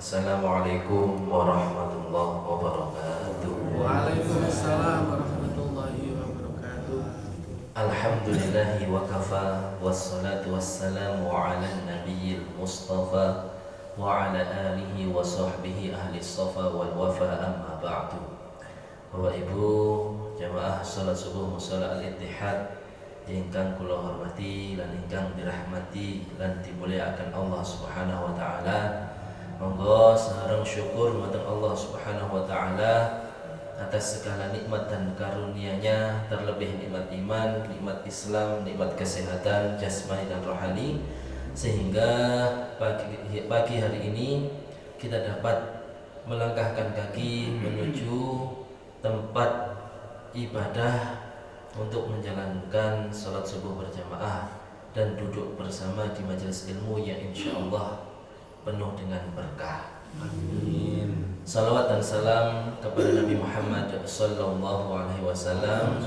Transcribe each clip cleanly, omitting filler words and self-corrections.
Assalamualaikum warahmatullahi wabarakatuh. Waalaikumsalam warahmatullahi wabarakatuh. Alhamdulillahi wa kafa, wassalatu wassalamu ala nabiyil mustafa wa ala alihi wa sahbihi ahli safa wal wafa, amma ba'du. Bapak Ibu jamaah salat subuh musala al-ittihad ingkang kula hormati lan ingkang dirahmati lan dimulyakaken Allah Subhanahu wa taala. Monggo sareng syukur mateng Allah Subhanahu wa taala atas segala nikmat dan karunia-Nya, terlebih nikmat iman, nikmat Islam, nikmat kesehatan jasmani dan rohani, sehingga pagi hari ini kita dapat melangkahkan kaki menuju tempat ibadah untuk menjalankan salat subuh berjamaah dan duduk bersama di majelis ilmu yang insyaallah penuh dengan berkah. Amin. Salawat dan salam kepada Nabi Muhammad sallallahu alaihi wasallam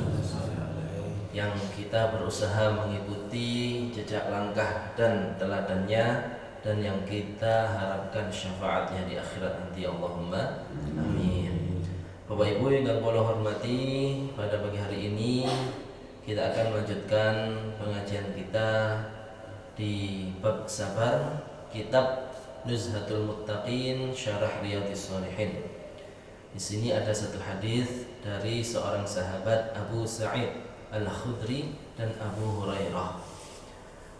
yang kita berusaha mengikuti jejak langkah dan teladannya, dan yang kita harapkan syafaatnya di akhirat nanti. Allahumma amin. Bapak Ibu yang kula hormati, pada pagi hari ini kita akan melanjutkan pengajian kita di bab sabar, kitab Nuzhatul Muttaqin Syarah Riyadhis Shalihin. Di sini ada satu hadis dari seorang sahabat, Abu Sa'id Al-Khudri dan Abu Hurairah.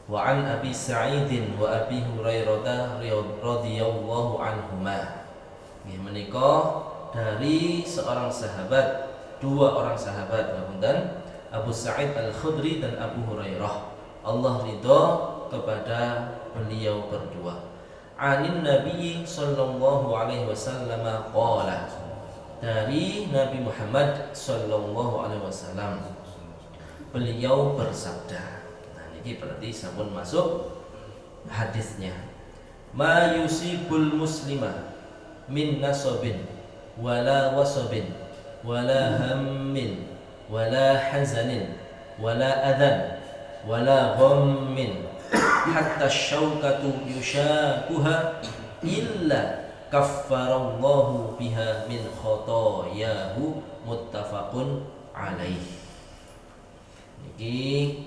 Wa an Abi Sa'id wa Abi Hurairah radhiyallahu anhuma. Nggih menika dari seorang sahabat, dua orang sahabat, dan Abu Sa'id Al-Khudri dan Abu Hurairah. Allah ridha kepada beliau berdua. Anin Nabi sallallahu alaihi wasallam qala, dari Nabi Muhammad sallallahu alaihi wasallam beliau bersabda. Nah ini berarti sampun masuk hadisnya. Ma yusibul muslima min nasabin wala wasabin wala hammin wala hazanin wala adan wala ghammin hatta syaukatu yushakuha illa kaffarallahu biha min khotoyahu, muttafaqun alaih. Ini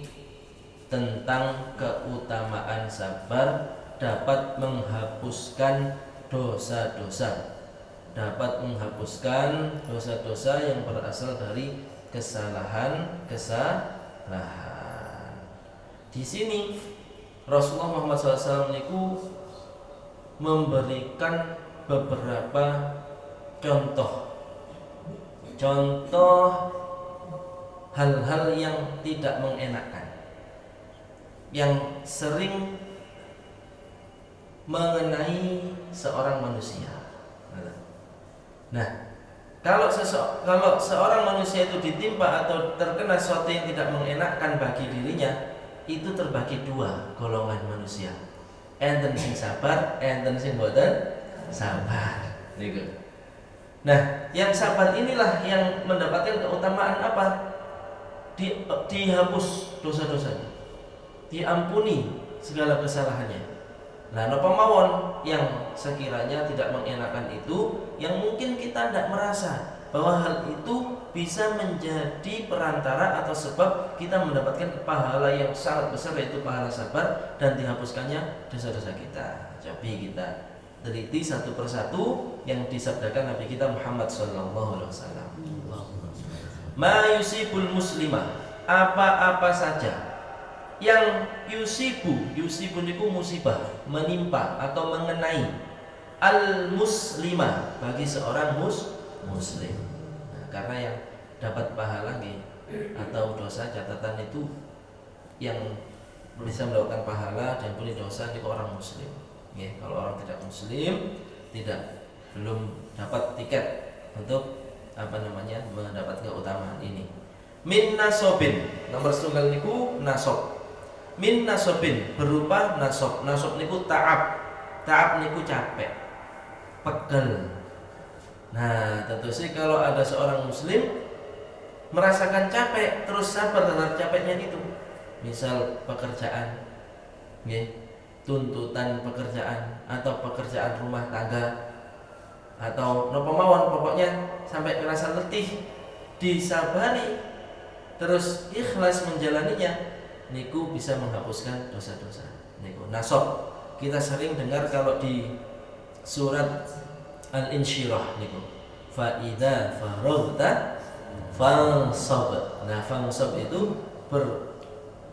tentang keutamaan sabar dapat menghapuskan dosa-dosa, dapat menghapuskan dosa-dosa yang berasal dari kesalahan. Di sini Rasulullah Muhammad SAW memberikan beberapa contoh hal-hal yang tidak mengenakan, yang sering mengenai seorang manusia. Nah, kalau seorang manusia itu ditimpa atau terkena sesuatu yang tidak mengenakan bagi dirinya, itu terbagi dua golongan manusia. Enten sing sabar, enten sing boten sabar. Nah, yang sabar inilah yang mendapatkan keutamaan apa? Dihapus dosa-dosanya, diampuni segala kesalahannya. Nah, napa mawon yang sekiranya tidak mengenakan itu, yang mungkin kita tidak merasa bahwa hal itu bisa menjadi perantara atau sebab kita mendapatkan pahala yang sangat besar, yaitu pahala sabar, dan dihapuskannya dosa-dosa kita. Jadi kita teliti satu persatu yang disabdakan Nabi kita Muhammad sallallahu alaihi wasallam. Ma yusibul muslimah, apa-apa saja yang yusibu niku musibah, menimpa atau mengenai al muslimah, bagi seorang muslim. Nah, karena yang dapat pahala atau dosa catatan itu, yang bisa mendapatkan pahala dan punya dosa itu orang muslim. Kalau orang tidak muslim, belum dapat tiket untuk mendapat keutamaan ini. Min nasobin, nomor setunggal niku nasob. Min nasobin berupa nasob. Nasob niku ta'ab. Ta'ab niku capek, pegel. Nah, tentu sih kalau ada seorang muslim merasakan capek terus sabar terhadap capeknya itu, misal pekerjaan, tuntutan pekerjaan atau pekerjaan rumah tangga atau nopo mawon, pokoknya sampai merasa letih disabari terus ikhlas menjalaninya, niku bisa menghapuskan dosa-dosa. Niku nasab kita sering dengar kalau di surat Al-Insyirah niku, fa idza faraghta fansab. Nah, fansab itu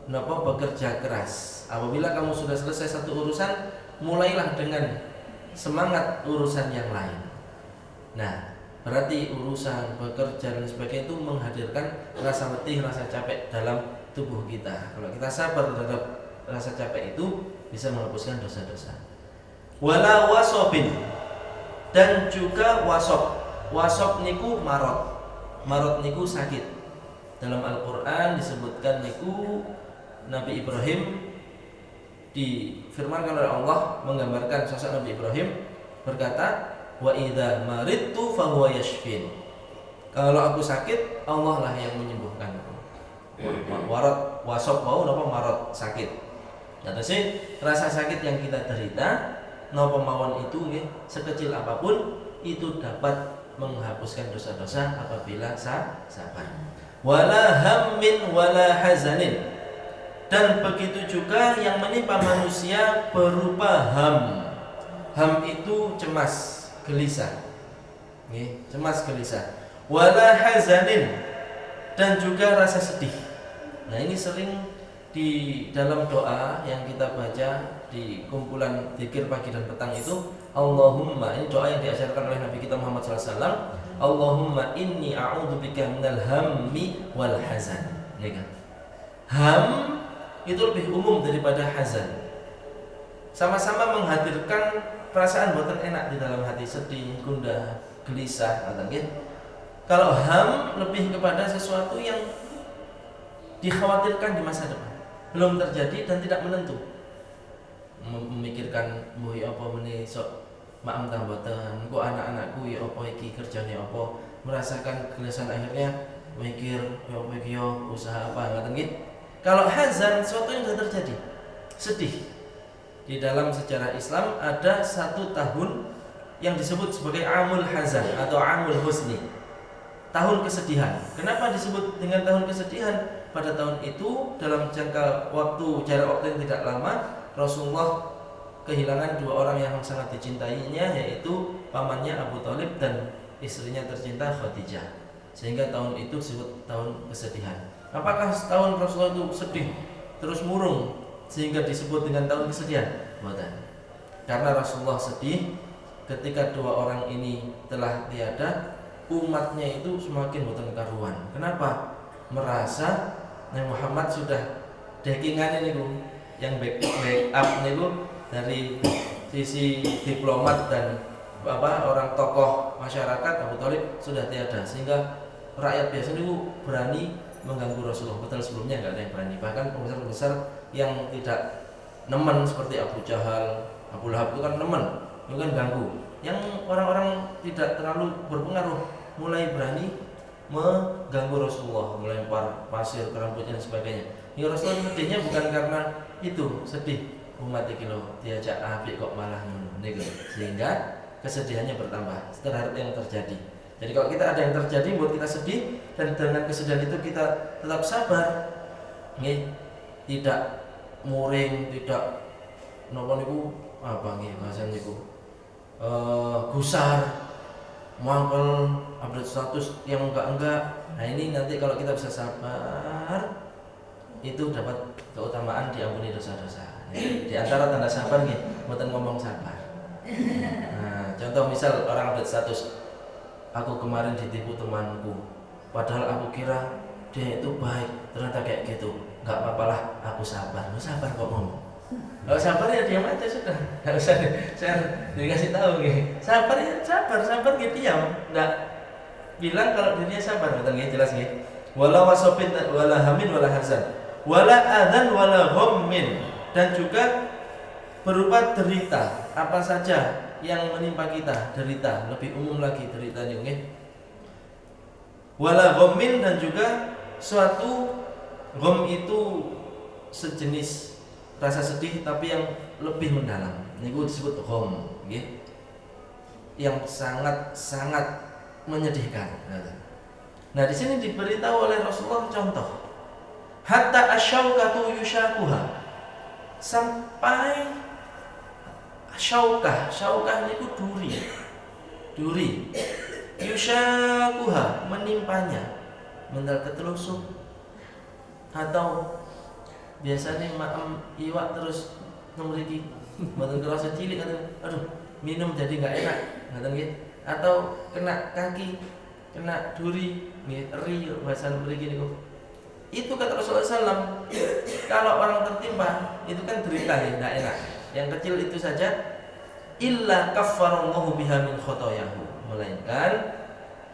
bekerja keras. Apabila kamu sudah selesai satu urusan, mulailah dengan semangat urusan yang lain. Nah, berarti urusan bekerja dan sebagainya itu menghadirkan rasa letih, rasa capek dalam tubuh kita. Kalau kita sabar terhadap rasa capek itu, bisa menghapuskan dosa-dosa. Wala wasobin, dan juga wasob. Wasob niku marot. Marot niku sakit. Dalam Al-Quran disebutkan niku Nabi Ibrahim difirmankan oleh Allah menggambarkan sosok Nabi Ibrahim, berkata, wa idza maridtu fahuwa yashfin. Kalau aku sakit, Allah lah yang menyembuhkanku. Warot wasob mau napa marot sakit. Kata sih rasa sakit yang kita derita napa mawon itu nggih sekecil apapun itu dapat menghapuskan dosa-dosa apabila sabar. Wala hammin wala hazanin, dan begitu juga yang menimpa manusia berupa ham. Ham itu cemas, gelisah. Cemas, gelisah. Wala hazanin, dan juga rasa sedih. Nah, ini sering di dalam doa yang kita baca di kumpulan zikir pagi dan petang itu, Allahumma, ini doa yang diajarkan oleh Nabi kita Muhammad SAW, Allahumma inni a'udzubika minal hammi wal hazan. Ya kan? Ham itu lebih umum daripada hazan. Sama-sama menghadirkan perasaan buatan enak di dalam hati, sedih, gundah, gelisah, atau gitu. Kalau ham lebih kepada sesuatu yang dikhawatirkan di masa depan, belum terjadi dan tidak menentu. Memikirkan mbah apa meneh sok maam tambatan, kok anak-anakku ya apa iki kerjane apa, merasakan kegelisahan akhirnya mikir ya apa iki yo usaha apa ngoten nggih. Kalau hazan sesuatu yang sudah terjadi, sedih. Di dalam sejarah Islam ada 1 tahun yang disebut sebagai amul hazan atau amul husni, tahun kesedihan. Kenapa disebut dengan tahun kesedihan? Pada tahun itu dalam jarak waktu yang tidak lama, Rasulullah kehilangan 2 orang yang sangat dicintainya, yaitu pamannya Abu Thalib dan istrinya tercinta Khadijah. Sehingga tahun itu disebut tahun kesedihan. Apakah tahun Rasulullah itu sedih terus murung sehingga disebut dengan tahun kesedihan? Bukan. Karena Rasulullah sedih ketika 2 orang ini telah tiada, umatnya itu semakin boten karuan. Kenapa? Merasa Nabi Muhammad sudah dekingan ini yang backup niku dari sisi diplomat dan orang tokoh masyarakat Abu Thalib sudah tiada, sehingga rakyat biasa niku berani mengganggu Rasulullah. Betul, sebelumnya nggak ada yang berani. Bahkan pembesar-pembesar yang tidak nemen seperti Abu Jahal, Abu Lahab itu kan nemen, itu kan ganggu. Yang orang-orang tidak terlalu berpengaruh mulai berani mengganggu Rasulullah, melempar pasir ke rambutnya dan sebagainya. Ya, Rasulullah sedihnya bukan karena itu, sedih umat iki lho diajak apik kok malah ngono niku. Sehingga kesedihannya bertambah terhadap yang terjadi. Jadi kalau kita ada yang terjadi buat kita sedih, dan dengan kesedihan itu kita tetap sabar, nggih, tidak muring, tidak napa niku apa nggih bahasa niku gusar, mangkel, update status yang enggak. Nah, ini nanti kalau kita bisa sabar, itu dapat keutamaan diampuni dosa-dosa. Di antara tanda sabar nggih, mboten ngomong sabar. Nah, contoh misal orang update status, aku kemarin ditipu temanku, padahal aku kira dia itu baik, ternyata kayak gitu. Nggak apa-apalah, aku sabar. Lu sabar kok ngomong. Kalau sabar ya diam aja sudah, nggak usah saya dikasih tahu nih. Sabar ya sabar gitu diam. Nggak bilang kalau dirinya sabar, betul nggih, jelas nggih. Wala wasofin, wala hamin, wala hazan, wala adzan, wala ghammin, dan juga berupa derita apa saja yang menimpa kita, derita, lebih umum lagi deritanya nggih. Wala ghammin, dan juga suatu gham itu sejenis rasa sedih tapi yang lebih mendalam. Niku disebut gham, nggih. Yang sangat menyedihkan. Nah, di sini diberitahu oleh Rasulullah contoh. Hatta asyaukatu yushakuha. Sampai syaukah niku duri. Yushakuha menimpanya, mental ketelusuk atau biasanya maem iwak terus memiliki mboten kerasa cilik aduh minum jadi nggak enak ngoten nggih, atau kena kaki, kena duri nggih, eri bahasa mriki niku. Itu kata Rasulullah SAW, kalau orang tertimpa itu kan derita ya, nggak enak. Yang kecil itu saja, illa kaffarallahu biha min khotoyahu, melainkan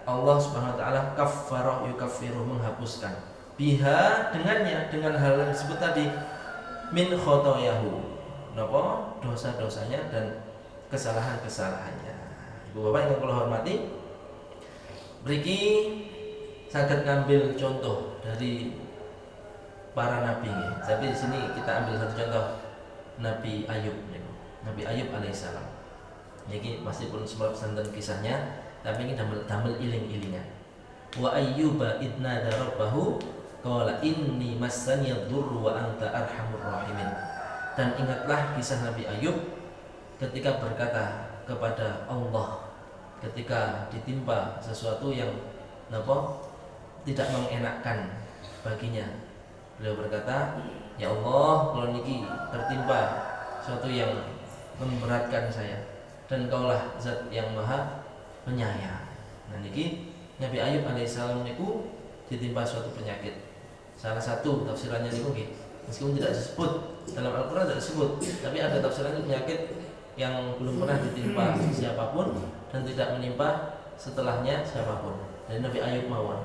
Allah Subhanahu wa taala kaffarah yukaffiru, menghapuskan biha dengannya, dengan hal yang disebut tadi, min khotoyahu, napa dosa-dosanya dan kesalahan-kesalahannya. Ibu bapak yang kula hormati, mriki saged ngambil contoh dari para nabi. Tapi di sini kita ambil satu contoh, Nabi Ayub. Nabi Ayub alaihissalam. Ini meskipun semua santen kisahnya, tapi ini damel iling-ilingan. Wa ayyuba idnada rabbahu qala inni massani yadhurru wa anta arhamur rahimin. Dan ingatlah kisah Nabi Ayub ketika berkata kepada Allah ketika ditimpa sesuatu yang tidak mengenakkan baginya. Beliau berkata, ya Allah, kalau niki tertimpa sesuatu yang memberatkan saya, dan Kaulah zat yang maha penyayang. Nah niki Nabi Ayub alaihissalam niku ditimpa suatu penyakit. Salah satu tafsirannya niku nggih, meskipun tidak disebut dalam Al-Qur'an, tidak disebut, tapi ada tafsirannya penyakit yang belum pernah ditimpa siapapun dan tidak menimpa setelahnya siapapun. Dan Nabi Ayub mawon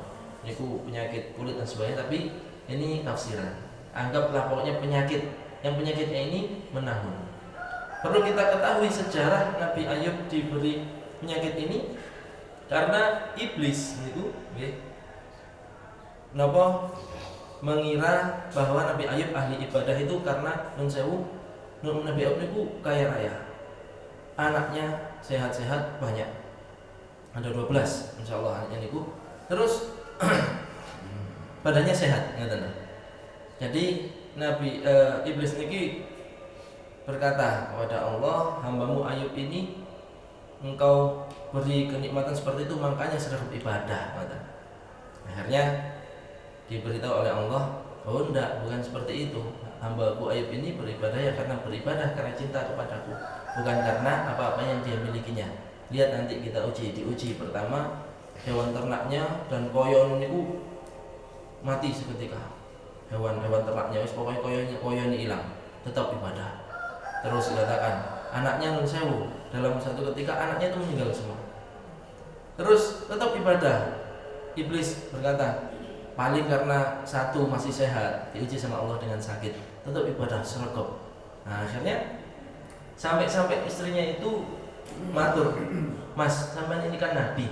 niku penyakit kulit dan sebagainya, tapi ini tafsiran. Anggaplah pokoknya penyakit, yang penyakitnya ini menahun. Perlu kita ketahui sejarah Nabi Ayub diberi penyakit ini karena iblis niku nggih napa mengira bahwa Nabi Ayub ahli ibadah itu karena nun sewu Nabi Ayub niku kaya raya. Anaknya sehat-sehat banyak. Ada 12 insyaallah anaknya niku. Terus badannya sehat, ngeten. Jadi Nabi iblis niki berkata kepada Allah, hambamu Ayub ini engkau beri kenikmatan seperti itu, makanya sering beribadah. Akhirnya diberitahu oleh Allah, oh enggak, bukan seperti itu. Hambaku Ayub ini beribadah ya karena beribadah karena cinta kepadaku, bukan karena apa-apa yang dia milikinya. Lihat nanti kita diuji pertama hewan ternaknya dan koyon niku mati seketika. Hewan-hewan ternaknya wis pokoknya koyon hilang, tetap ibadah. Terus dikatakan anaknya nun sewu, dalam satu ketika anaknya itu meninggal semua. Terus tetap ibadah. Iblis berkata, paling karena satu masih sehat, diuji sama Allah dengan sakit, tetap ibadah sergap. Nah akhirnya sampai istrinya itu matur, Mas, sampean ini kan nabi,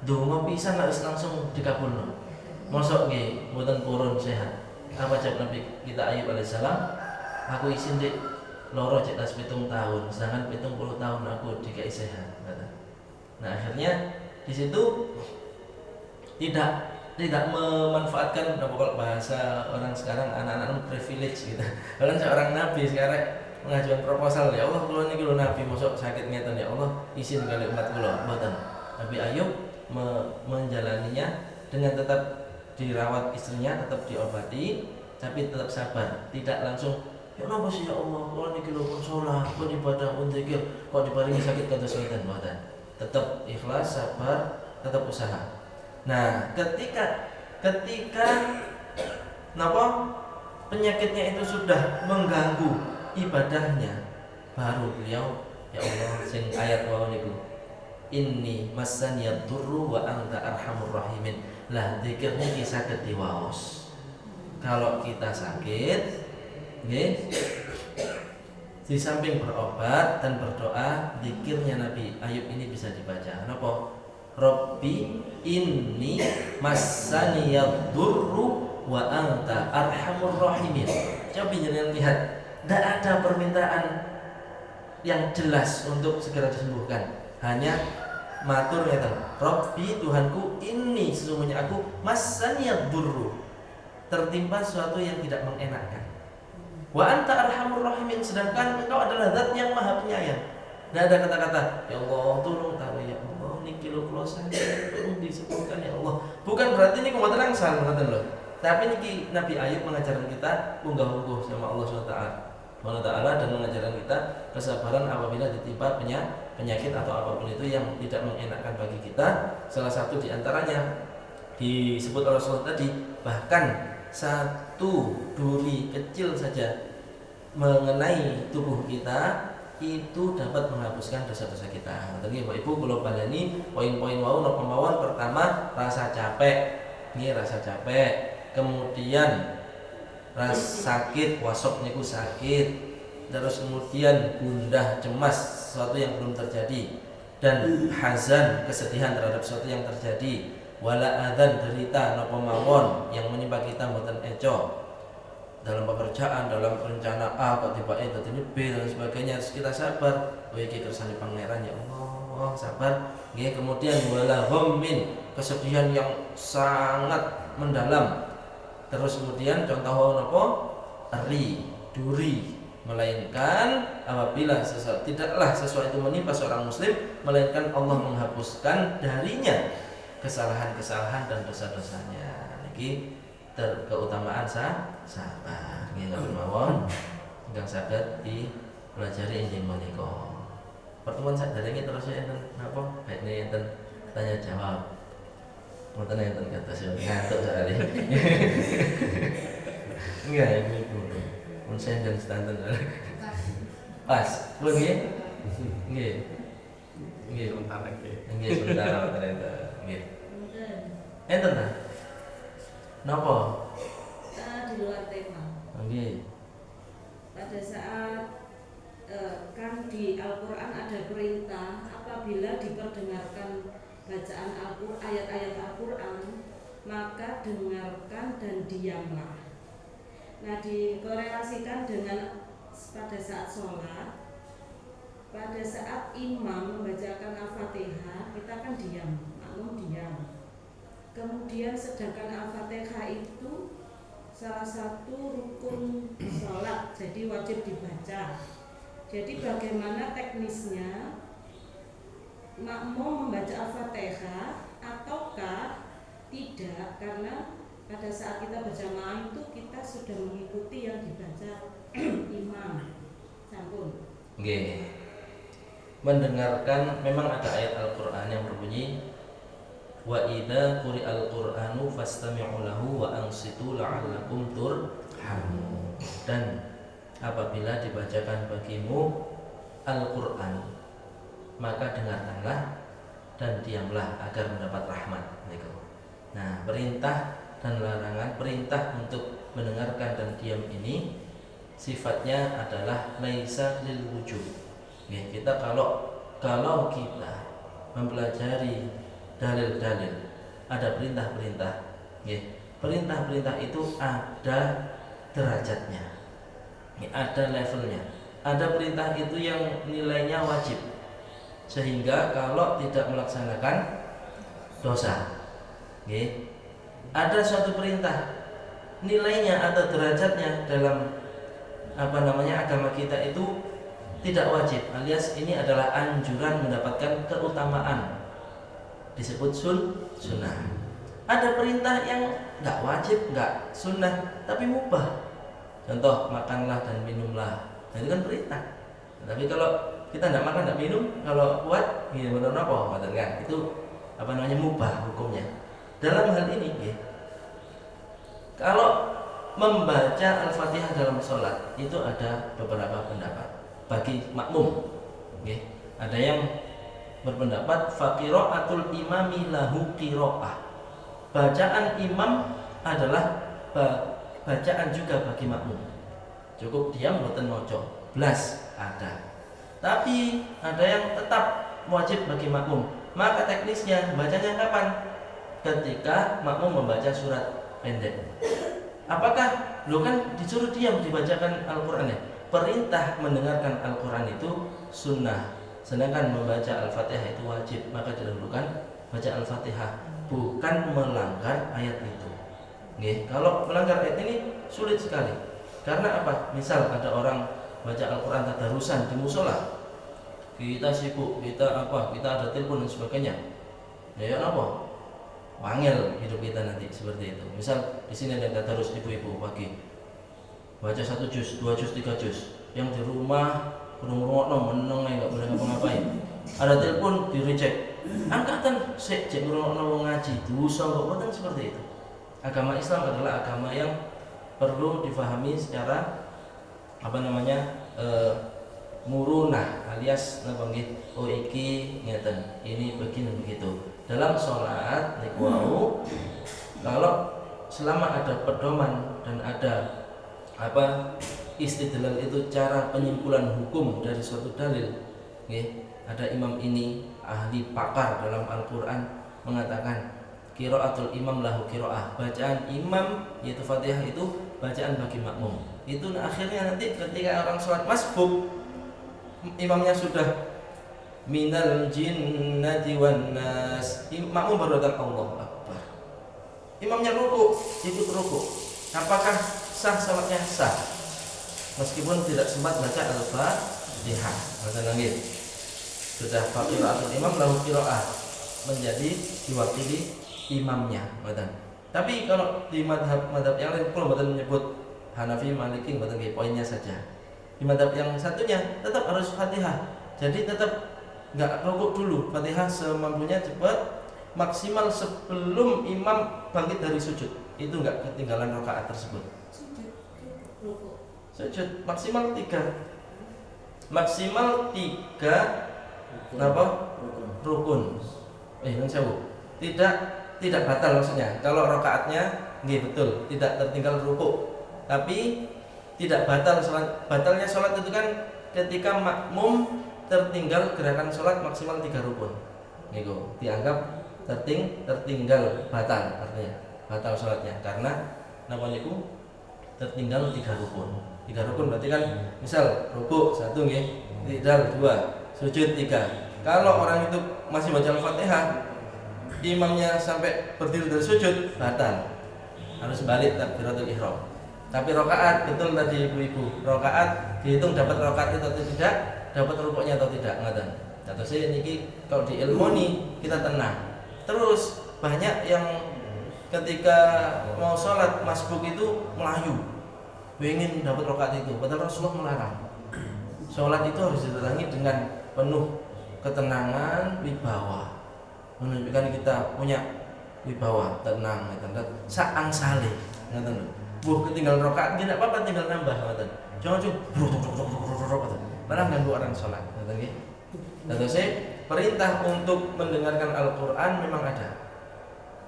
donga pisan langsung dikabulno. Mosok nggih mboten purun sehat. Apa jawab Nabi kita Ayub alaihissalam? Aku izin dik loro cek tas 7 tahun, sedangkan 70 tahun aku dikai sehat. Nah akhirnya di situ tidak memanfaatkan kalau bahasa orang sekarang anak-anak privilege gitu. Kalau seorang nabi sekarang mengajukan proposal, ya Allah kalau niki lho nabi mosok sakit ngeten, ya Allah izin kali umat kula mboten. Nabi Ayub menjalaninya dengan tetap dirawat istrinya, tetap diobati, tapi tetap sabar, tidak langsung ya napa sih ya Allah kalau niki lho pun salat pun ibadah pun zikir kok diparingi sakit kados ngeten mboten. Tetap ikhlas, sabar, tetap usaha. Nah, ketika napa penyakitnya itu sudah mengganggu ibadahnya, baru beliau ya Allah sing ayat wae niku inni massaniyad durru wa anta arhamur rahimin. Lah zikirnya kisah diwaos. Kalau kita sakit nggih, di samping berobat dan berdoa, zikirnya Nabi Ayub ini bisa dibaca. Napa? Rabbi inni massaniyad durru wa anta arhamur rahimin. Coba jangan lihat, tidak ada permintaan yang jelas untuk segera disembuhkan. Hanya matur ngeten, Rabbi Tuhanku, ini sesungguhnya aku massaniyad durru, tertimpa sesuatu yang tidak mengenakkan. Wa anta arhamur rahimin, sedangkan engkau adalah zat yang maha penyayang. Tidak ada kata-kata ya Allah tolong taruh, ya Allah niki lo kula sakit tolong disembuhkan ya Allah. Bukan berarti ini kumaha angsal ngoten lho. Tapi niki Nabi Ayub mengajarkan kita unggah-ungguh sama Allah SWT dan mengajarkan kita kesabaran apabila ditimpa penyakit atau apapun itu yang tidak mengenakkan bagi kita. Salah satu diantaranya disebut oleh Rasulullah tadi, bahkan satu duri kecil saja mengenai tubuh kita itu dapat menghapuskan dosa-dosa kita. Tadi Bapak Ibu kalau baleni poin-poin wau napa mawon. Pertama, rasa capek. Ini rasa capek. Kemudian rasa sakit, wasok niku sakit. Terus kemudian gundah, cemas sesuatu yang belum terjadi, dan hazan, kesedihan terhadap sesuatu yang terjadi. Wala adzan, derita napa mawon yang menimpa kita mboten eco. Dalam pekerjaan, dalam rencana A kok tiba ini B dan sebagainya, terus kita sabar. Oh iki kersane pangeran ya Allah, sabar. Nggih, kemudian wala hammin, kesedihan yang sangat mendalam. Terus kemudian contoh napa? Eri, duri, melainkan apabila tidaklah sesuatu itu menimpa seorang muslim melainkan Allah menghapuskan darinya kesalahan-kesalahan dan dosa-dosanya. Niki keutamaan sabar nggih mawon ingkang saged dipelajari injing menika. Pertemuan saderenge terus enten napa baikne enten tanya jawab. Mboten enten kata ngantuk sekali. Enggak niku. Mun saya dan stanten. Pas. Lho nggih. Nggih. Nggih sebentar lagi. Nggih sebentar ternyata. Nggih. Enten ta? Napa? Di luar tema. Nggih. Pada saat kan di Al-Quran ada perintah apabila diperdengarkan bacaan Al-Quran, ayat-ayat Al-Quran, maka dengarkan dan diamlah. Nah, dikorelasikan dengan pada saat sholat, pada saat imam membacakan Al-Fatihah, kita kan diam, makmum diam. Kemudian sedangkan Al-Fatihah itu salah satu rukun sholat, jadi wajib dibaca. Jadi bagaimana teknisnya makmum membaca Al-Fatihah ataukah tidak? Karena pada saat kita berjamaah itu kita sudah mengikuti yang dibaca imam. Sampun. Nggih. Mendengarkan, memang ada ayat Al-Qur'an yang berbunyi wa idza quri'al qur'anu fastami'u lahu wa ansitu la'allakum turhamun. Dan apabila dibacakan bagimu Al-Qur'an, maka dengarkanlah dan diamlah agar mendapat rahmat. Nah, perintah dan larangan, perintah untuk mendengarkan dan diam ini sifatnya adalah laisa lil wujub. Kita kalau kita mempelajari dalil-dalil, ada perintah-perintah. Perintah-perintah itu ada derajatnya, ada levelnya. Ada perintah itu yang nilainya wajib, sehingga kalau tidak melaksanakan dosa. Ada suatu perintah nilainya atau derajatnya dalam agama kita itu tidak wajib, alias ini adalah anjuran mendapatkan keutamaan, disebut sunnah. Ada perintah yang nggak wajib, nggak sunnah, tapi mubah. Contoh, makanlah dan minumlah, nah, itu kan perintah. Tapi kalau kita nggak makan, nggak minum, kalau kuat, benar apa? Kan? Itu mubah hukumnya. Dalam hal ini, kalau membaca Al-Fatihah dalam sholat itu ada beberapa pendapat bagi makmum. Ada yang berpendapat faqira'atul imami lahu qira'ah, bacaan imam adalah bacaan juga bagi makmum. Cukup diam mboten maca blas ada. Tapi ada yang tetap wajib bagi makmum. Maka teknisnya bacanya kapan? Ketika makmum membaca surat pendek. Apakah lo kan disuruh diam dibacakan Al-Qur'an ya? perintah mendengarkan Al-Quran itu sunnah, sedangkan membaca Al-Fatihah itu wajib, maka didahulukan baca Al-Fatihah, bukan melanggar ayat itu. Nggih, kalau melanggar ayat ini sulit sekali. Karena apa? Misal ada orang baca Al-Quran tadarusan di musola, kita sibuk, kita ada telepon dan sebagainya. Ya apa? Wangel hidup kita nanti seperti itu. Misal di sini ada tadarus ibu-ibu pagi, baca 1 juz, 2 juz, 3 juz. Yang di rumah ngrungokno meneng enggak boleh ngapa-ngapain. Ada telepon di reject. Angkatan sik jek ngrungokno wong ngaji, dosa kok boten seperti itu. Agama Islam adalah agama yang perlu difahami secara murunah alias napa nggih, oh iki ngeten, ini begini begitu. Dalam sholat niku wau, kalau selama ada pedoman dan ada istidlal itu cara penyimpulan hukum dari suatu dalil, nggih, ada imam ini ahli pakar dalam Al-Qur'an mengatakan qiraatul imam lahu qiraah, bacaan imam yaitu Fatihah itu bacaan bagi makmum. Itu akhirnya nanti ketika orang sholat masbuk, imamnya sudah minal jinnati wan nas, makmum baru datang Allahu Akbar, imamnya ruku, ikut ruku, apakah sah sholatnya? Sah, meskipun tidak sempat baca Al-Fatihah. Maksudnya gitu, sudah qiraatul imam lahu qiraah, menjadi diwakili imamnya. Tapi kalau di madhab yang lain, kalau badan menyebut Hanafi, Maliki, badan poinnya saja. Di madhab yang satunya tetap harus Fatihah, jadi tetap nggak rukuk dulu, Fatihah semampunya cepat, maksimal sebelum imam bangkit dari sujud, itu nggak ketinggalan rakaat tersebut. Sujud maksimal 3 rukun. Tidak batal maksudnya. Kalau rakaatnya nggih betul, tidak tertinggal rukuk, tapi tidak batal sholat. Batalnya sholat itu kan ketika makmum tertinggal gerakan sholat maksimal 3 rukun. Niku dianggap tertinggal batal, artinya batal sholatnya karena napa niku tertinggal 3 rukun. 3 rukun berarti kan misal rukuk 1 nggih, i'tidal 2, sujud 3. Kalau orang itu masih baca Al-Fatihah, imamnya sampai berdiri dari sujud, batal. Harus balik takbiratul ihram. Tapi rakaat betul tadi ibu-ibu, rakaat dihitung dapat rakaat itu atau tidak, dapat rukuknya atau tidak, ngoten. Terus niki kalau diilmoni kita tenang. Terus banyak yang ketika mau sholat masbuk itu melayu, ingin dapat rakaat itu, padahal Rasulullah melarang. Sholat itu harus didatangi dengan penuh ketenangan, wibawa, menunjukkan kita punya wibawa, tenang, saang saleh, ketinggalan rakaat tidak apa-apa, tinggal nambah, jangan malah ganggu orang sholat. Terus perintah untuk mendengarkan Al-Quran memang ada,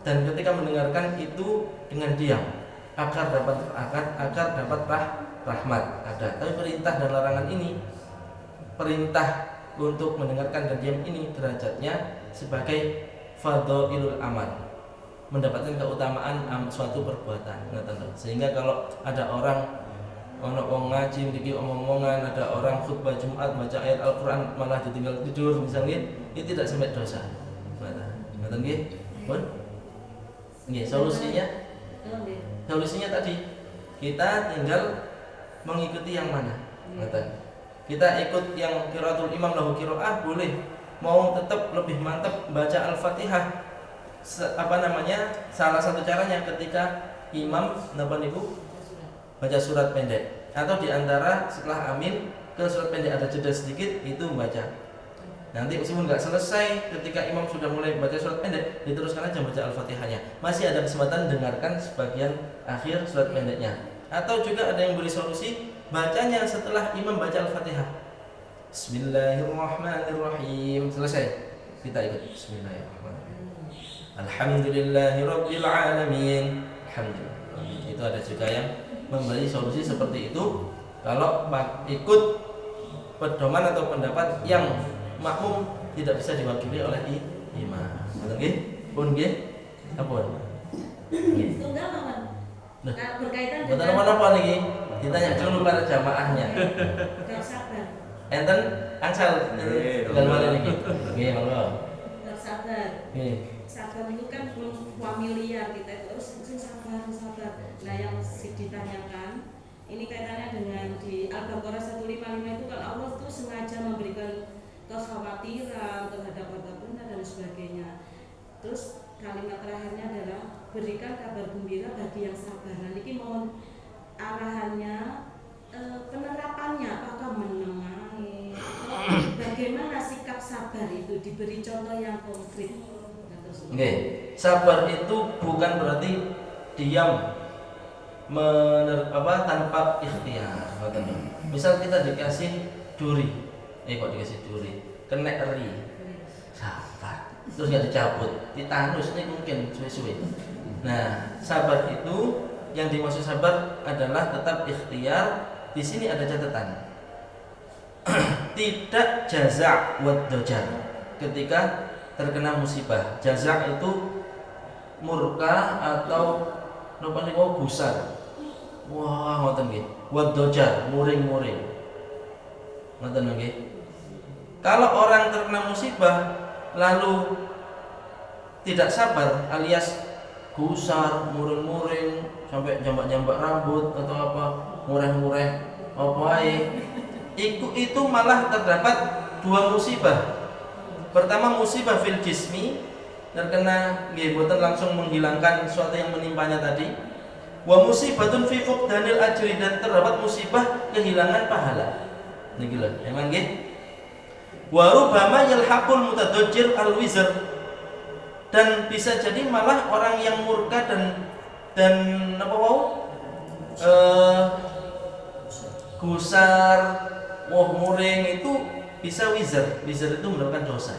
dan ketika mendengarkan itu dengan diam agar dapat rahmat ada. Tapi perintah dan larangan ini, perintah untuk mendengarkan dan diam ini derajatnya sebagai fadhailul amal, mendapatkan keutamaan suatu perbuatan. Sehingga kalau ada orang ngaji diki omong-omongan, ada orang khutbah Jumat baca ayat Al-Quran malah ditinggal tidur misalnya, itu tidak sampai dosa. Ngoten nggih? Pun nggih, solusinya tadi kita tinggal mengikuti yang mana. Kita ikut yang qiraatul imam lahu qiraah boleh, mau tetap lebih mantap baca Al-Fatihah, salah satu caranya ketika imam baca surat pendek, atau diantara setelah amin ke surat pendek ada jeda sedikit, itu membaca. Nanti meskipun nggak selesai, ketika imam sudah mulai baca surat pendek, diteruskan aja baca Al-Fatihahnya. Masih ada kesempatan dengarkan sebagian akhir surat pendeknya. Atau juga ada yang beri solusi, bacanya setelah imam baca Al-Fatihah, Bismillahirrahmanirrahim, selesai kita ikut Bismillahirrahmanirrahim, Alhamdulillahirabbil alamin, alhamdulillah. Itu ada juga yang memberi solusi seperti itu kalau ikut pedoman atau pendapat yang makmum tidak bisa diwakili oleh imam. Nggih? Pun nggih? Ampun. Tunggal mawon. Berkaitan dengan apa niki? Ditanya dulu para jamaahnya. Gak sabar. Enten angsal tinggal mana niki? Nggih, monggo. Gak sabar. Nggih. Sabar itu kan familiar kita itu harus sabar. Nah yang ditanyakan ini kaitannya dengan di Al-Baqarah 155 itu kalau Allah tuh sengaja memberikan kekhawatiran terhadap kabar benar dan sebagainya. Terus kalimat terakhirnya adalah berikan kabar gembira bagi yang sabar. Nah ini mohon arahannya, penerapannya apakah menengahi atau bagaimana sikap sabar itu diberi contoh yang konkret. Oke, sabar itu bukan berarti diam tanpa ikhtiar. Misal kita dikasih duri, kok dikasih duri, kena eri, sabar, terus nggak dicabut, ditanus ini mungkin suwe-suwe. Nah, sabar itu yang dimaksud sabar adalah tetap ikhtiar. Di sini ada catatan, tidak jaza' wad dojar ketika terkena musibah. Jaza' itu murka atau napa niku gusar. Wah, ngoten nggih. Wad dojar, muring-muring. Ngoten nggih. Kalau orang terkena musibah lalu tidak sabar alias gusar, muring-muring, sampai jambak-jambak rambut atau apa, mureh-mureh apa ae, itu malah terdapat dua musibah. Pertama musibah fil jismi, terkena nggih boten langsung menghilangkan sesuatu yang menimpanya tadi. Wa musibatun fi fuqdanil ajri, dan terdapat musibah kehilangan pahala. Niki lho, emang nggih. Wa rubbama yalhaqul mutadajjir al-wizr, dan bisa jadi malah orang yang murka dan apa wau gusar, muring itu bisa wizard itu mendapatkan dosa.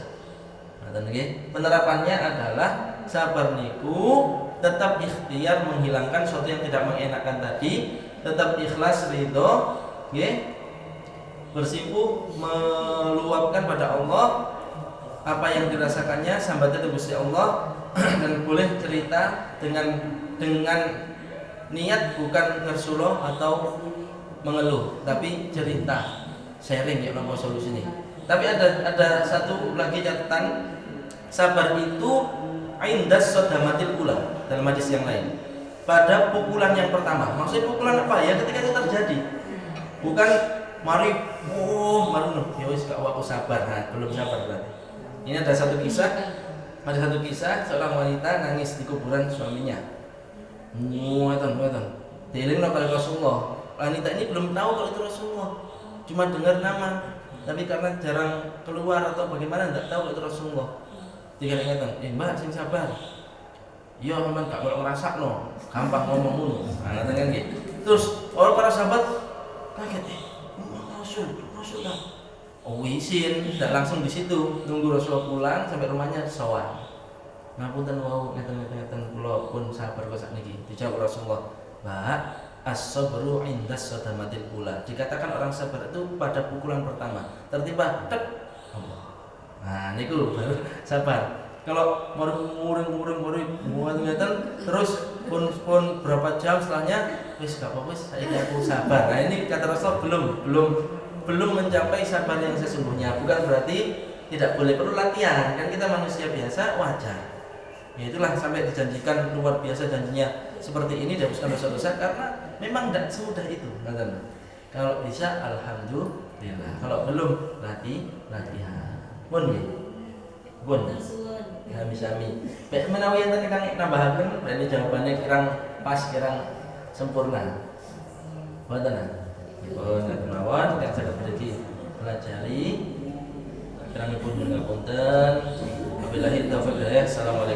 Penerapannya adalah sabar niku tetap ikhtiar menghilangkan sesuatu yang tidak mengenakan tadi, tetap ikhlas ridho, bersimpuh meluapkan pada Allah apa yang dirasakannya sambatnya ke Gusti Allah dan boleh cerita dengan niat bukan ngersuloh atau mengeluh, tapi cerita, sharing ya nopo solusi ini. Tapi ada satu lagi catatan, sabar itu indas sodamatil ula, dalam hadis yang lain, pada pukulan yang pertama. Maksudnya pukulan apa ya? Ketika itu terjadi, bukan mari ya wis gak aku sabar. Nah, belum sabar berarti. Ini ada satu kisah seorang wanita nangis di kuburan suaminya. Ngoten. Dielingno kali Rasulullah. Wanita ini belum tahu kalau itu Rasulullah, cuma dengar nama, tapi karena jarang keluar atau bagaimana tidak tahu kalau itu Rasulullah. Dikatakan, mbak sing sabar. Iya, memang gak boleh ngrasakno, gampang ngomong ngono. Nah, kan gitu. Terus orang para sahabat kaget, Rasul kan. Oh, izin, tidak langsung di situ, nunggu Rasulullah pulang sampai rumahnya sowan. Ngapunten wau ngeten kula pun sabar kok sakniki. Dijawab Rasulullah, "Mbak, as-sabru indas sadamatil ula." Dikatakan orang sabar itu pada pukulan pertama. Tertimpa tek. Allah. Nah, niku baru sabar. Kalau muring-muring terus pun berapa jam setelahnya wis gak apa-apa wis saiki aku sabar. Nah, ini kata Rasulullah belum mencapai sabar yang sesungguhnya. Bukan berarti tidak boleh, perlu latihan. Kan kita manusia biasa, wajar. Ya itulah sampai dijanjikan luar biasa janjinya seperti ini, dihapuskan dosa-dosa karena memang tidak semudah itu. Kalau bisa alhamdulillah, kalau belum latihan. Pun ya sami. Baik menawi enten kang nambahaken, ini jawabannya kirang pas, kirang sempurna. Mboten. Oh, mawon kang saged mriki pelajari kirangipun ngapunten. Wabillahi taufiq. Assalamualaikum.